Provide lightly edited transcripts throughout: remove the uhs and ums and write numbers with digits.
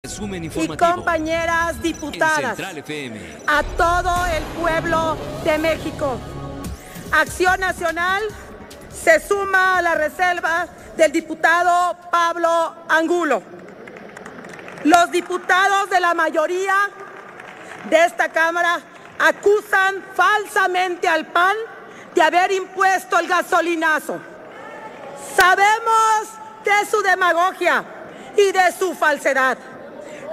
Y compañeras diputadas, a todo el pueblo de México. Acción Nacional se suma a la reserva del diputado Pablo Angulo. Los diputados de la mayoría de esta Cámara acusan falsamente al PAN de haber impuesto el gasolinazo. Sabemos de su demagogia y de su falsedad,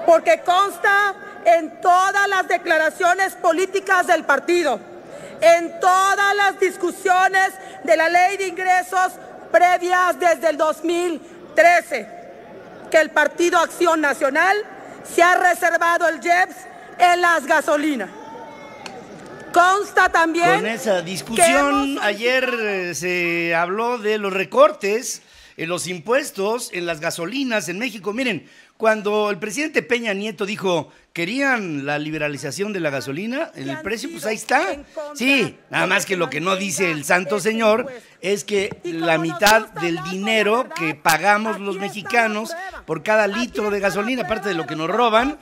porque consta en todas las declaraciones políticas del partido, en todas las discusiones de la ley de ingresos previas desde el 2013, que el Partido Acción Nacional se ha reservado el IEPS en las gasolinas. Consta también... Con esa discusión, ayer se habló de los recortes en los impuestos, en las gasolinas en México. Miren, cuando el presidente Peña Nieto dijo, querían la liberalización de la gasolina, el precio, pues ahí está. Sí, nada más que lo que no dice el santo señor es que la mitad del dinero que pagamos los mexicanos por cada litro de gasolina, aparte de lo que nos roban,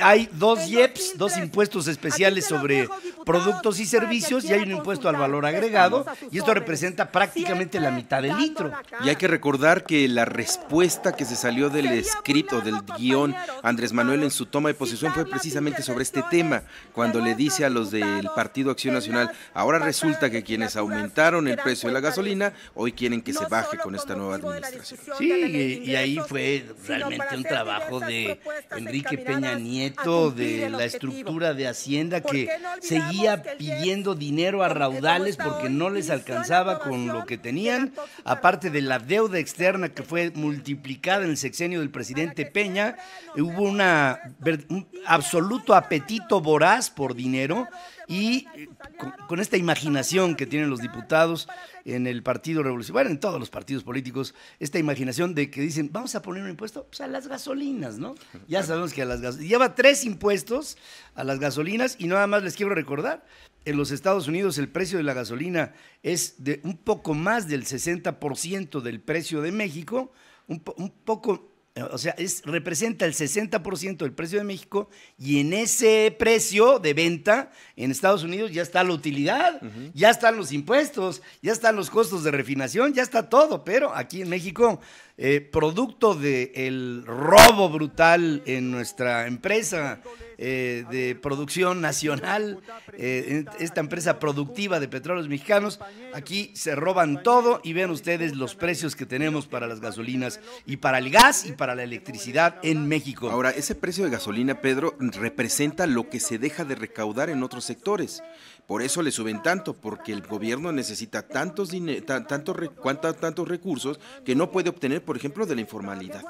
hay dos IEPS, dos impuestos especiales sobre productos y servicios, y hay un impuesto al valor agregado, y esto representa prácticamente la mitad del litro. Y hay que recordar que la respuesta que se salió del script o del guión Andrés Manuel en su toma de posesión fue precisamente sobre este tema, cuando le dice a los del Partido Acción Nacional, ahora resulta que quienes aumentaron el precio de la gasolina, hoy quieren que se baje con esta nueva administración. Sí, y ahí fue realmente un trabajo de Enrique Peña Nieto, de la estructura de Hacienda, que seguía pidiendo dinero a raudales porque no les alcanzaba con lo que tenían, aparte de la deuda externa que fue multiplicada en el sexenio del presidente Peña. Hubo un absoluto apetito voraz por dinero, y con esta imaginación que tienen los diputados en el Partido Revolucionario, bueno, en todos los partidos políticos, esta imaginación de que dicen, vamos a poner un impuesto pues a las gasolinas, ¿no? Ya sabemos que a las gasolinas, lleva 3 impuestos a las gasolinas, y nada más les quiero recordar, en los Estados Unidos el precio de la gasolina es de un poco más del 60% del precio de México, un poco... O sea, representa el 60% del precio de México, y en ese precio de venta en Estados Unidos ya está la utilidad, ya están los impuestos, ya están los costos de refinación, ya está todo, pero aquí en México, producto del robo brutal en nuestra empresa de producción nacional, esta empresa productiva de Petróleos Mexicanos, aquí se roban todo, y vean ustedes los precios que tenemos para las gasolinas y para el gas y para la electricidad en México. Ahora, ese precio de gasolina, Pedro, representa lo que se deja de recaudar en otros sectores. Por eso le suben tanto, porque el gobierno necesita tantos recursos que no puede obtener, por ejemplo, de la informalidad.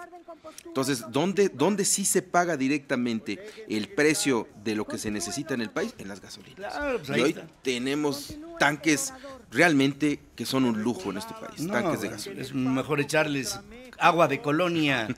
Entonces, ¿dónde sí se paga directamente el precio de lo que se necesita en el país? En las gasolinas. Claro, pues y hoy tenemos tanques realmente que son un lujo en este país, tanques de gasolina. Es mejor echarles agua de colonia,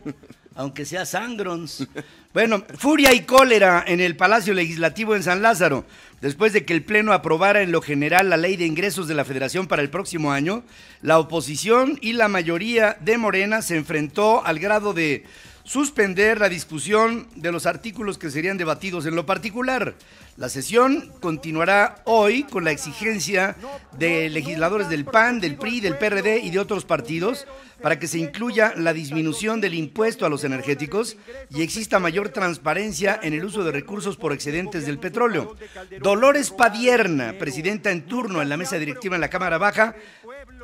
aunque sea sangrons. Bueno, furia y cólera en el Palacio Legislativo en San Lázaro, después de que el Pleno aprobara en lo general la Ley de Ingresos de la Federación para el próximo año. La oposición y la mayoría de Morena se enfrentó al grado de suspender la discusión de los artículos que serían debatidos en lo particular. La sesión continuará hoy con la exigencia de legisladores del PAN, del PRI, del PRD y de otros partidos para que se incluya la disminución del impuesto a los energéticos y exista mayor transparencia en el uso de recursos por excedentes del petróleo. Dolores Padierna, presidenta en turno en la mesa directiva en la Cámara Baja,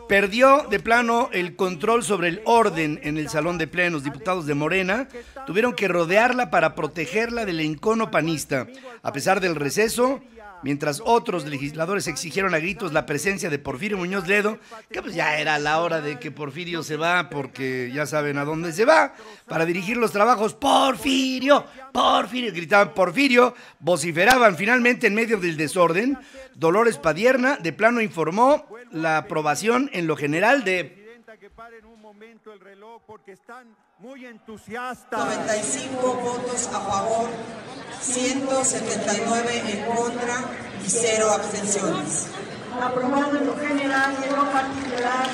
perdió de plano el control sobre el orden en el salón de plenos. Diputados de Morena tuvieron que rodearla para protegerla del encono panista. A pesar del receso, mientras otros legisladores exigieron a gritos la presencia de Porfirio Muñoz Ledo, que pues ya era la hora de que Porfirio se va, porque ya saben a dónde se va, para dirigir los trabajos. ¡Porfirio! ¡Porfirio! Gritaban ¡Porfirio! Vociferaban. Finalmente, en medio del desorden, Dolores Padierna de plano informó la aprobación en lo general de... Que paren un momento el reloj porque están muy entusiastas. 95 votos a favor, 179 en contra y 0 abstenciones. Aprobado en lo general y en lo particular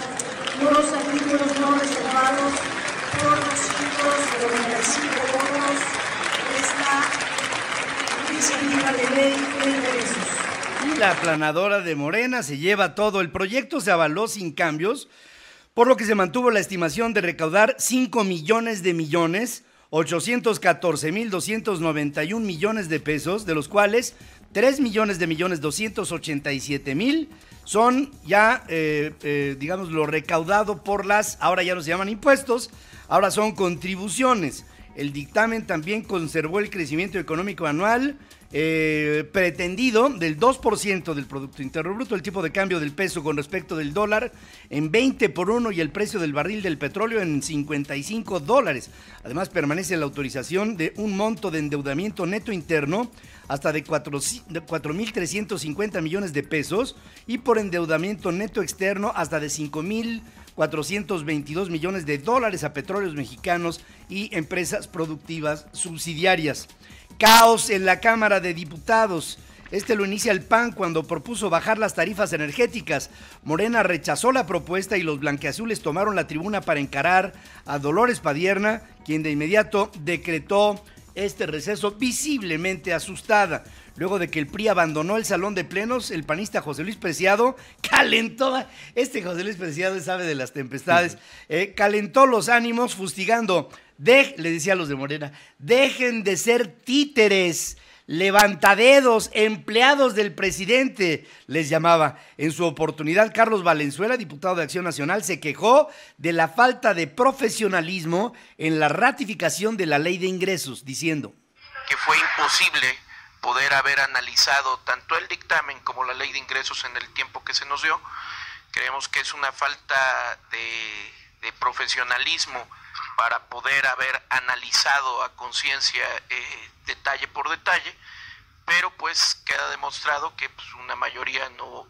los artículos no reservados por 295 votos. estrategia aplanadora de Morena se lleva todo. El proyecto se avaló sin cambios, por lo que se mantuvo la estimación de recaudar 5 millones de millones, 814,291 millones de pesos, de los cuales 3 millones de millones 287 mil son ya, digamos, lo recaudado por ahora ya no se llaman impuestos, ahora son contribuciones. El dictamen también conservó el crecimiento económico anual pretendido del 2% del Producto Interno Bruto, el tipo de cambio del peso con respecto del dólar en 20 por 1 y el precio del barril del petróleo en $55. Además, permanece la autorización de un monto de endeudamiento neto interno hasta de 4,350 millones de pesos y por endeudamiento neto externo hasta de 5,422 millones de dólares a petróleos mexicanos y empresas productivas subsidiarias. Caos en la Cámara de Diputados. Lo inicia el PAN cuando propuso bajar las tarifas energéticas. Morena rechazó la propuesta y los blanqueazules tomaron la tribuna para encarar a Dolores Padierna, quien de inmediato decretó este receso visiblemente asustada. Luego de que el PRI abandonó el salón de plenos, el panista José Luis Preciado calentó, José Luis Preciado sabe de las tempestades, calentó los ánimos fustigando, le decía a los de Morena, dejen de ser títeres, levantadedos, empleados del presidente, les llamaba. En su oportunidad, Carlos Valenzuela, diputado de Acción Nacional, se quejó de la falta de profesionalismo en la ratificación de la ley de ingresos, diciendo que fue imposible poder haber analizado tanto el dictamen como la ley de ingresos en el tiempo que se nos dio. Creemos que es una falta de profesionalismo para poder haber analizado a conciencia detalle por detalle, pero pues queda demostrado que pues, una mayoría no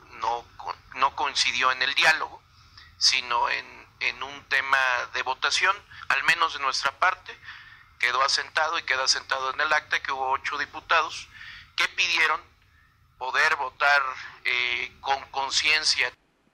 coincidió en el diálogo, sino en un tema de votación, al menos de nuestra parte. Quedó asentado y queda asentado en el acta que hubo 8 diputados que pidieron poder votar con conciencia.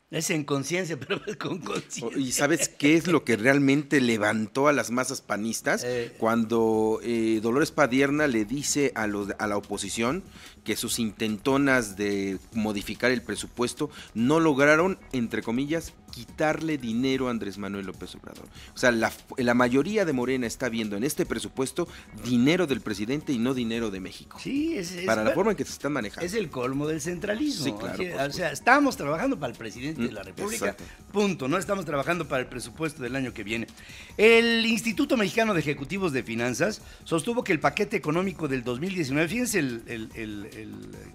Es en conciencia, pero con conciencia. ¿Y sabes qué es lo que realmente levantó a las masas panistas? Cuando Dolores Padierna le dice a la oposición que sus intentonas de modificar el presupuesto no lograron, entre comillas, quitarle dinero a Andrés Manuel López Obrador. O sea, la mayoría de Morena está viendo en este presupuesto dinero del presidente y no dinero de México. Sí, para la forma en que se están manejando. Es el colmo del centralismo. Sí, claro, o sea, estamos trabajando para el presidente de la República, exacto. Punto. No estamos trabajando para el presupuesto del año que viene. El Instituto Mexicano de Ejecutivos de Finanzas sostuvo que el paquete económico del 2019, fíjense el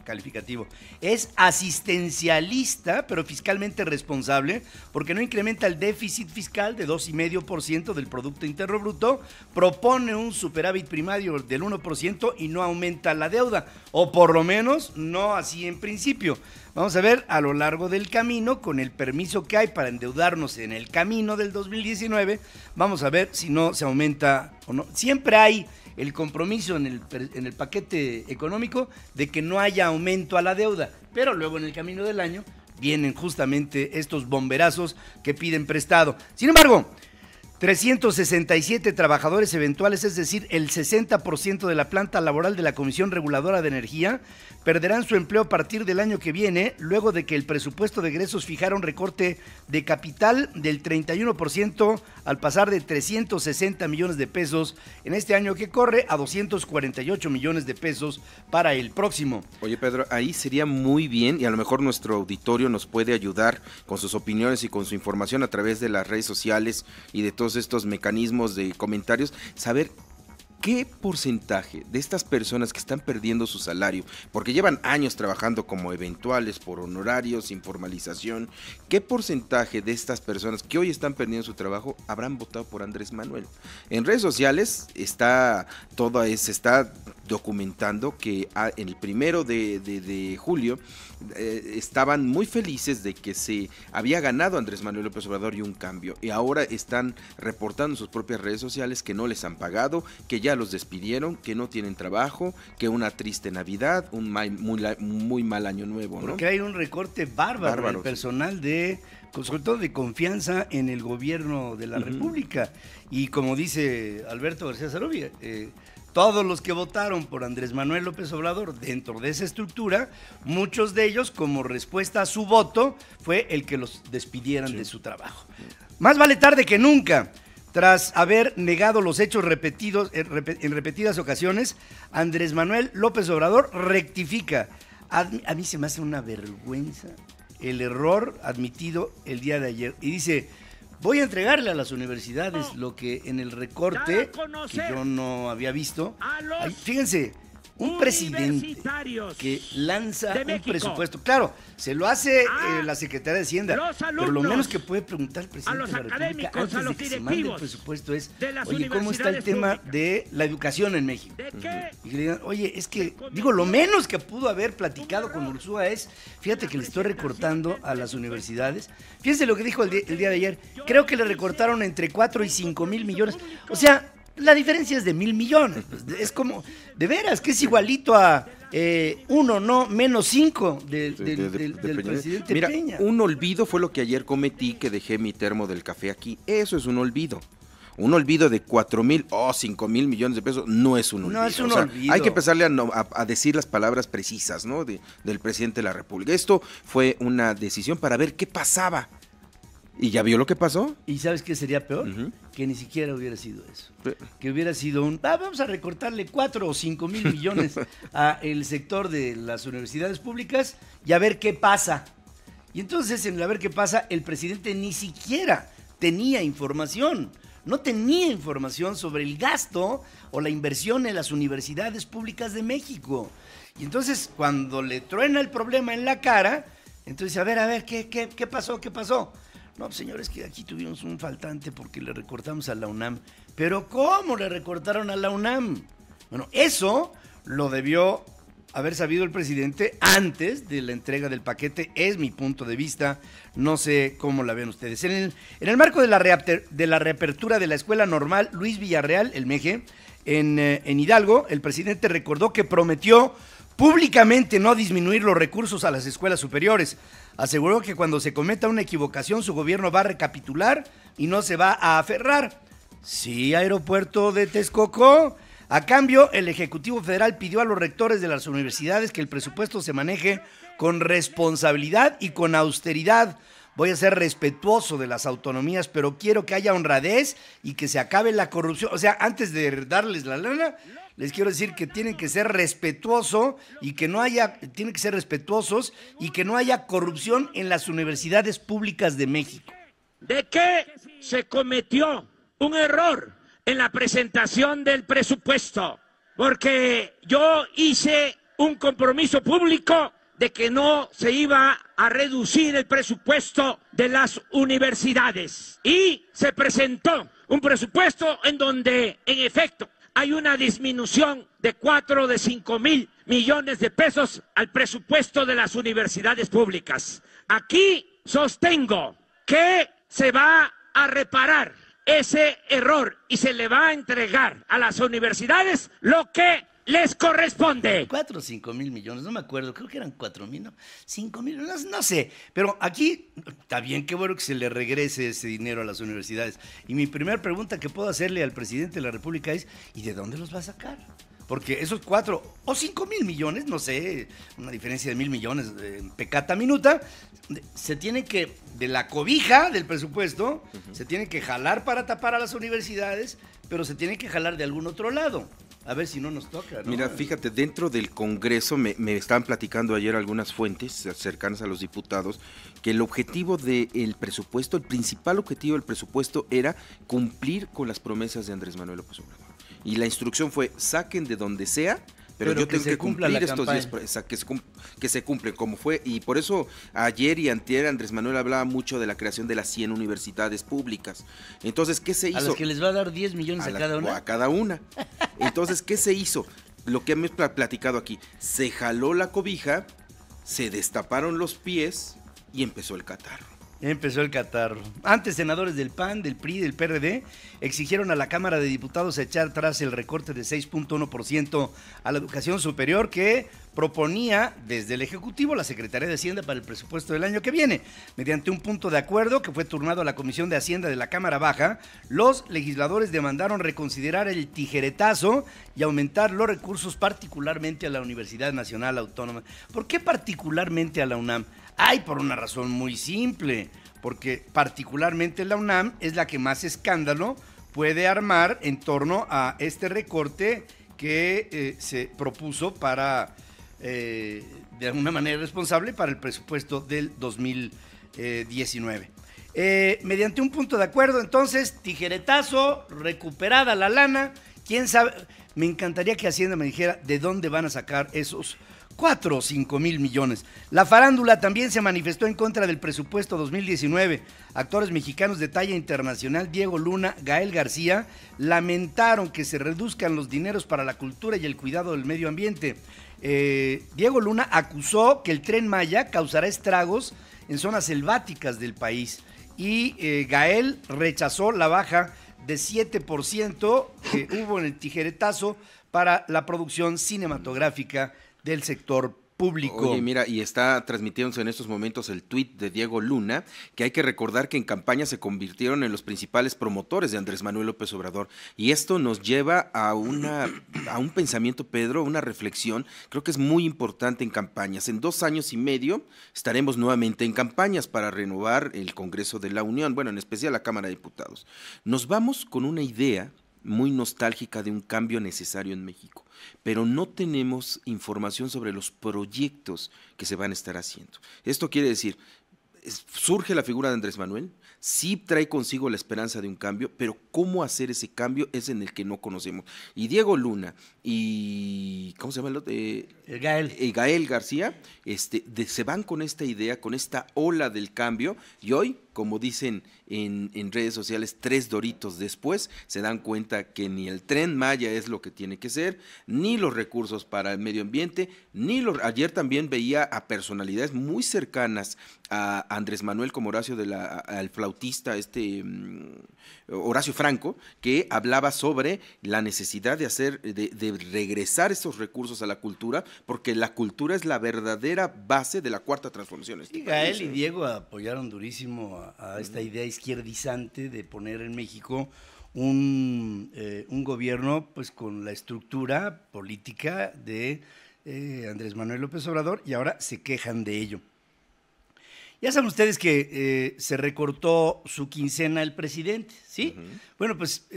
calificativo, es asistencialista, pero fiscalmente responsable, porque no incrementa el déficit fiscal de 2,5% del Producto Interno Bruto, propone un superávit primario del 1% y no aumenta la deuda, o por lo menos no así en principio. Vamos a ver a lo largo del camino, con el permiso que hay para endeudarnos en el camino del 2019, vamos a ver si no se aumenta o no. Siempre hay el compromiso en el paquete económico de que no haya aumento a la deuda, pero luego en el camino del año vienen justamente estos bomberazos que piden prestado. Sin embargo, 367 trabajadores eventuales, es decir, el 60% de la planta laboral de la Comisión Reguladora de Energía, perderán su empleo a partir del año que viene, luego de que el presupuesto de egresos fijara un recorte de capital del 31% al pasar de 360 millones de pesos en este año que corre a 248 millones de pesos para el próximo. Oye, Pedro, ahí sería muy bien, y a lo mejor nuestro auditorio nos puede ayudar con sus opiniones y con su información a través de las redes sociales y de todos estos mecanismos de comentarios, saber qué porcentaje de estas personas que están perdiendo su salario, porque llevan años trabajando como eventuales por honorarios, sin formalización, qué porcentaje de estas personas que hoy están perdiendo su trabajo habrán votado por Andrés Manuel. En redes sociales se está documentando que en el 1 de julio estaban muy felices de que se había ganado Andrés Manuel López Obrador y un cambio, y ahora están reportando en sus propias redes sociales que no les han pagado, que ya los despidieron, que no tienen trabajo, que una triste Navidad, un muy mal año nuevo, ¿no? Porque hay un recorte bárbaro en el personal sobre todo de confianza en el gobierno de la República, y como dice Alberto García Zarovia, todos los que votaron por Andrés Manuel López Obrador dentro de esa estructura, muchos de ellos, como respuesta a su voto, fue el que los despidieran de su trabajo. Más vale tarde que nunca. Tras haber negado los hechos repetidos en repetidas ocasiones, Andrés Manuel López Obrador rectifica. A mí se me hace una vergüenza el error admitido el día de ayer. Y dice, voy a entregarle a las universidades lo que en el recorte, que yo no había visto. Fíjense, un presidente que lanza un presupuesto, claro, se lo hace la Secretaría de Hacienda, pero lo menos que puede preguntar el presidente de la República antes de que se mande el presupuesto es, oye, ¿cómo está el tema de la educación en México? Y que le digan, oye, es que, digo, lo menos que pudo haber platicado con Ursúa es, fíjate que le estoy recortando a las universidades. Fíjense lo que dijo el día de ayer, creo que le recortaron entre 4 y 5 mil millones, o sea, la diferencia es de 1,000 millones. Es como, de veras, que es igualito a 1, no, menos 5 del presidente Mira, Peña. Un olvido fue lo que ayer cometí, que dejé mi termo del café aquí. Eso es un olvido. Un olvido de 4,000 o 5,000 millones de pesos no es un olvido. No es un olvido. Hay que empezarle a decir las palabras precisas, ¿no? Del presidente de la República. Esto fue una decisión para ver qué pasaba. ¿Y ya vio lo que pasó? ¿Y sabes qué sería peor? Que ni siquiera hubiera sido eso. Que hubiera sido vamos a recortarle 4 o 5 mil millones al sector de las universidades públicas y a ver qué pasa. Y entonces, en el a ver qué pasa, el presidente ni siquiera tenía información. No tenía información sobre el gasto o la inversión en las universidades públicas de México. Y entonces, cuando le truena el problema en la cara, entonces, a ver, ¿qué pasó? ¿Qué pasó? No, señores, que aquí tuvimos un faltante porque le recortamos a la UNAM. ¿Pero cómo le recortaron a la UNAM? Bueno, eso lo debió haber sabido el presidente antes de la entrega del paquete, es mi punto de vista, no sé cómo la ven ustedes. En el marco de la reapertura de la Escuela Normal Luis Villarreal, el MEGE, en Hidalgo, el presidente recordó que prometió públicamente no disminuir los recursos a las escuelas superiores. Aseguró que cuando se cometa una equivocación, su gobierno va a recapitular y no se va a aferrar. Sí, aeropuerto de Texcoco. A cambio, el Ejecutivo Federal pidió a los rectores de las universidades que el presupuesto se maneje con responsabilidad y con austeridad. Voy a ser respetuoso de las autonomías, pero quiero que haya honradez y que se acabe la corrupción. O sea, antes de darles la lana, les quiero decir que tienen que ser respetuosos y que no haya corrupción en las universidades públicas de México. ¿De qué se cometió un error en la presentación del presupuesto? Porque yo hice un compromiso público de que no se iba a reducir el presupuesto de las universidades. Y se presentó un presupuesto en donde, en efecto, hay una disminución de 4 de 5 mil millones de pesos al presupuesto de las universidades públicas. Aquí sostengo que se va a reparar ese error y se le va a entregar a las universidades lo que les corresponde. 4 o 5 mil millones, no me acuerdo, creo que eran 4 mil, ¿no? 5 mil, no sé, pero aquí está bien, qué bueno que se le regrese ese dinero a las universidades. Y mi primera pregunta que puedo hacerle al presidente de la República es, ¿y de dónde los va a sacar? Porque esos 4 o 5 mil millones, no sé, una diferencia de 1,000 millones en pecata minuta, se tiene que, de la cobija del presupuesto, se tiene que jalar para tapar a las universidades, pero se tiene que jalar de algún otro lado. A ver si no nos toca, ¿no? Mira, fíjate, dentro del Congreso me estaban platicando ayer algunas fuentes cercanas a los diputados que el objetivo del presupuesto, el principal objetivo del presupuesto era cumplir con las promesas de Andrés Manuel López Obrador. Y la instrucción fue, saquen de donde sea, pero yo tengo que cumplir estos días, que se cumplen, como fue, y por eso ayer y antier Andrés Manuel hablaba mucho de la creación de las 100 universidades públicas. Entonces, ¿qué se hizo? A las que les va a dar 10 millones a cada una. A cada una. Entonces, ¿qué se hizo? Lo que hemos platicado aquí, se jaló la cobija, se destaparon los pies y empezó el catarro. Empezó el catarro. Antes, senadores del PAN, del PRI, del PRD exigieron a la Cámara de Diputados echar atrás el recorte de 6.1% a la educación superior que proponía desde el Ejecutivo la Secretaría de Hacienda para el presupuesto del año que viene. Mediante un punto de acuerdo que fue turnado a la Comisión de Hacienda de la Cámara Baja, los legisladores demandaron reconsiderar el tijeretazo y aumentar los recursos particularmente a la Universidad Nacional Autónoma. ¿Por qué particularmente a la UNAM? Hay por una razón muy simple, porque particularmente la UNAM es la que más escándalo puede armar en torno a este recorte que se propuso para, de alguna manera responsable, para el presupuesto del 2019. Mediante un punto de acuerdo, entonces, tijeretazo, recuperada la lana, quién sabe, me encantaría que Hacienda me dijera de dónde van a sacar esos 4 o 5 mil millones. La farándula también se manifestó en contra del presupuesto 2019. Actores mexicanos de talla internacional, Diego Luna, Gael García, lamentaron que se reduzcan los dineros para la cultura y el cuidado del medio ambiente. Diego Luna acusó que el Tren Maya causará estragos en zonas selváticas del país y Gael rechazó la baja de 7% que hubo en el tijeretazo para la producción cinematográfica del sector público. Oye, mira, y está transmitiéndose en estos momentos el tuit de Diego Luna, que hay que recordar que en campaña se convirtieron en los principales promotores de Andrés Manuel López Obrador. Y esto nos lleva a un pensamiento, Pedro, una reflexión, creo que es muy importante en campañas. En 2 años y medio estaremos nuevamente en campañas para renovar el Congreso de la Unión, bueno, en especial la Cámara de Diputados. Nos vamos con una idea muy nostálgica de un cambio necesario en México, pero no tenemos información sobre los proyectos que se van a estar haciendo. Esto quiere decir, surge la figura de Andrés Manuel, sí trae consigo la esperanza de un cambio, pero cómo hacer ese cambio es en el que no conocemos. Y Diego Luna y ¿cómo se llama el otro? Gael García, se van con esta idea, con esta ola del cambio, y hoy, como dicen en redes sociales, 3 doritos después, se dan cuenta que ni el Tren Maya es lo que tiene que ser, ni los recursos para el medio ambiente, ayer también veía a personalidades muy cercanas a Andrés Manuel, como Horacio al flautista, Horacio Franco, que hablaba sobre la necesidad de regresar esos recursos a la cultura, porque la cultura es la verdadera base de la cuarta transformación. Y Gael y Diego apoyaron durísimo a esta idea izquierdizante de poner en México un gobierno pues con la estructura política de Andrés Manuel López Obrador, y ahora se quejan de ello. Ya saben ustedes que se recortó su quincena el presidente, ¿sí? Bueno, pues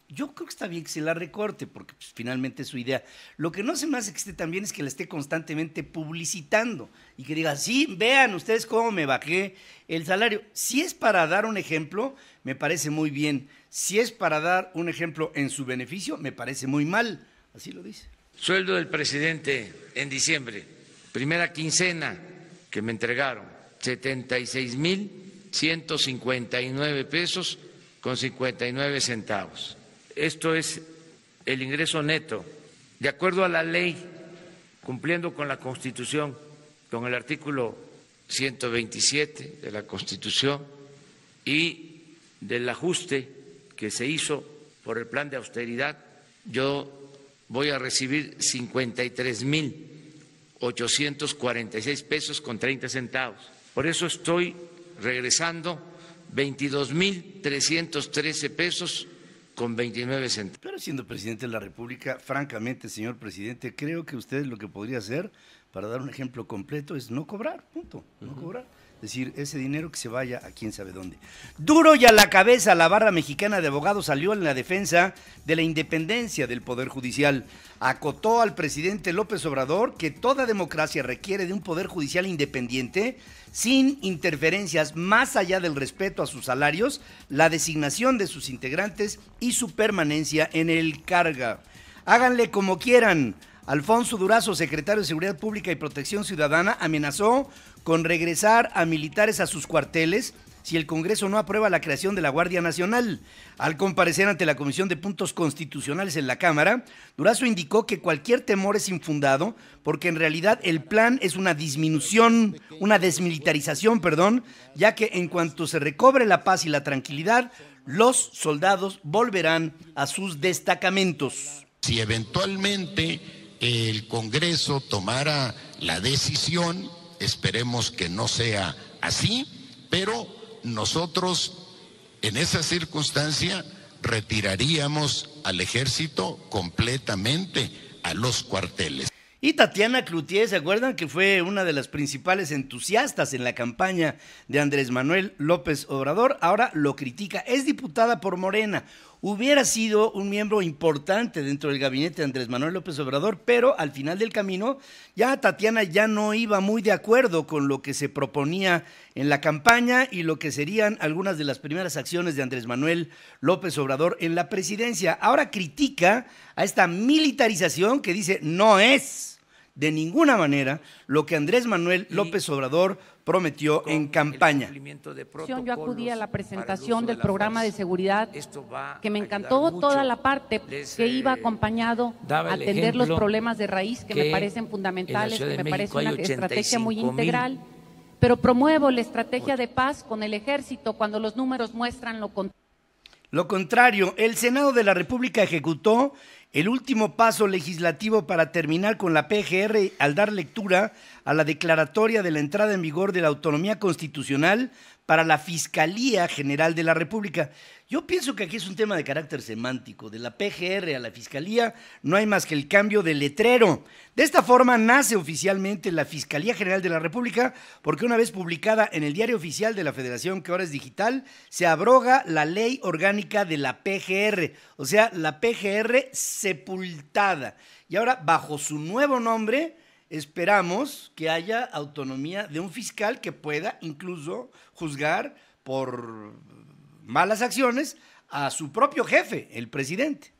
yo creo que está bien que se la recorte, porque pues, finalmente es su idea. Lo que no se me hace que esté tan bien es que la esté constantemente publicitando y que diga, sí, vean ustedes cómo me bajé el salario. Si es para dar un ejemplo, me parece muy bien. Si es para dar un ejemplo en su beneficio, me parece muy mal. Así lo dice. Sueldo del presidente en diciembre, primera quincena que me entregaron, 76,159 pesos con 59 centavos. Esto es el ingreso neto, de acuerdo a la ley, cumpliendo con la Constitución, con el artículo 127 de la Constitución y del ajuste que se hizo por el plan de austeridad. Yo voy a recibir 53,846 pesos con 30 centavos. Por eso estoy regresando 22,313 pesos con 29 centavos. Pero siendo presidente de la República, francamente, señor presidente, creo que usted lo que podría hacer, para dar un ejemplo completo, es no cobrar, punto, no cobrar. Es decir, ese dinero que se vaya a quién sabe dónde. Duro y a la cabeza, la barra mexicana de abogados salió en la defensa de la independencia del Poder Judicial. Acotó al presidente López Obrador que toda democracia requiere de un Poder Judicial independiente, sin interferencias más allá del respeto a sus salarios, la designación de sus integrantes y su permanencia en el cargo. Háganle como quieran. Alfonso Durazo, secretario de Seguridad Pública y Protección Ciudadana, amenazó con regresar a militares a sus cuarteles si el Congreso no aprueba la creación de la Guardia Nacional. Al comparecer ante la Comisión de Puntos Constitucionales en la Cámara, Durazo indicó que cualquier temor es infundado porque en realidad el plan es una desmilitarización, ya que en cuanto se recobre la paz y la tranquilidad, los soldados volverán a sus destacamentos. Si eventualmente el Congreso tomara la decisión, esperemos que no sea así, pero nosotros en esa circunstancia retiraríamos al ejército completamente a los cuarteles. Y Tatiana Cloutier, ¿se acuerdan que fue una de las principales entusiastas en la campaña de Andrés Manuel López Obrador? Ahora lo critica, es diputada por Morena, hubiera sido un miembro importante dentro del gabinete de Andrés Manuel López Obrador, pero al final del camino ya Tatiana ya no iba muy de acuerdo con lo que se proponía en la campaña y lo que serían algunas de las primeras acciones de Andrés Manuel López Obrador en la presidencia. Ahora critica a esta militarización que dice no es de ninguna manera lo que Andrés Manuel López Obrador prometió en campaña. Yo acudí a la presentación del programa de seguridad, que me encantó toda la parte que iba acompañado a atender los problemas de raíz que me parecen fundamentales, que me parece una estrategia muy integral, pero promuevo la estrategia de paz con el ejército cuando los números muestran lo contrario. Lo contrario, el Senado de la República ejecutó el último paso legislativo para terminar con la PGR al dar lectura a la declaratoria de la entrada en vigor de la autonomía constitucional para la Fiscalía General de la República. Yo pienso que aquí es un tema de carácter semántico, de la PGR a la Fiscalía no hay más que el cambio de letrero. De esta forma nace oficialmente la Fiscalía General de la República, porque una vez publicada en el Diario Oficial de la Federación, que ahora es digital, se abroga la ley orgánica de la PGR, o sea, la PGR sepultada. Y ahora, bajo su nuevo nombre, esperamos que haya autonomía de un fiscal que pueda incluso juzgar por malas acciones a su propio jefe, el presidente.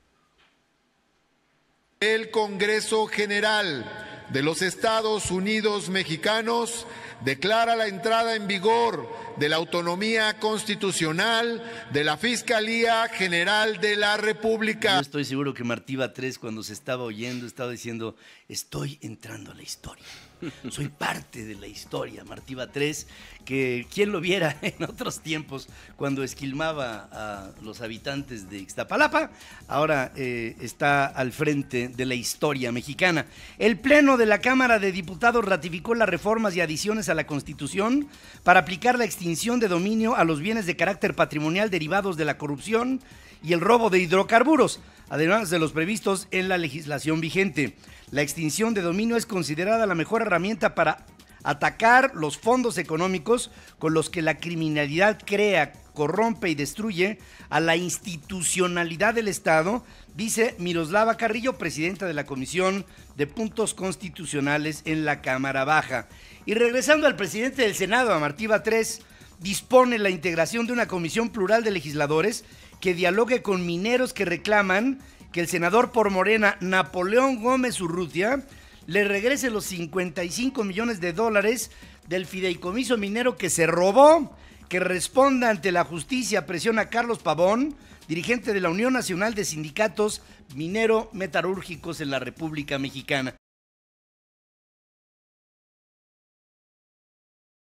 El Congreso General de los Estados Unidos Mexicanos declara la entrada en vigor de la autonomía constitucional de la Fiscalía General de la República. Yo estoy seguro que Martí Batres, cuando se estaba oyendo, estaba diciendo, estoy entrando a la historia. Soy parte de la historia, Martí Batres, que quien lo viera en otros tiempos cuando esquilmaba a los habitantes de Ixtapalapa, ahora está al frente de la historia mexicana. El Pleno de la Cámara de Diputados ratificó las reformas y adiciones a la Constitución para aplicar la extinción de dominio a los bienes de carácter patrimonial derivados de la corrupción y el robo de hidrocarburos, además de los previstos en la legislación vigente. La extinción de dominio es considerada la mejor herramienta para atacar los fondos económicos con los que la criminalidad crea, corrompe y destruye a la institucionalidad del Estado, dice Miroslava Carrillo, presidenta de la Comisión de Puntos Constitucionales en la Cámara Baja. Y regresando al presidente del Senado, a Martí Batres, dispone la integración de una comisión plural de legisladores que dialogue con mineros que reclaman que el senador por Morena, Napoleón Gómez Urrutia, le regrese los $55 millones del fideicomiso minero que se robó, que responda ante la justicia. Presiona a Carlos Pavón, dirigente de la Unión Nacional de Sindicatos Minero-Metalúrgicos en la República Mexicana.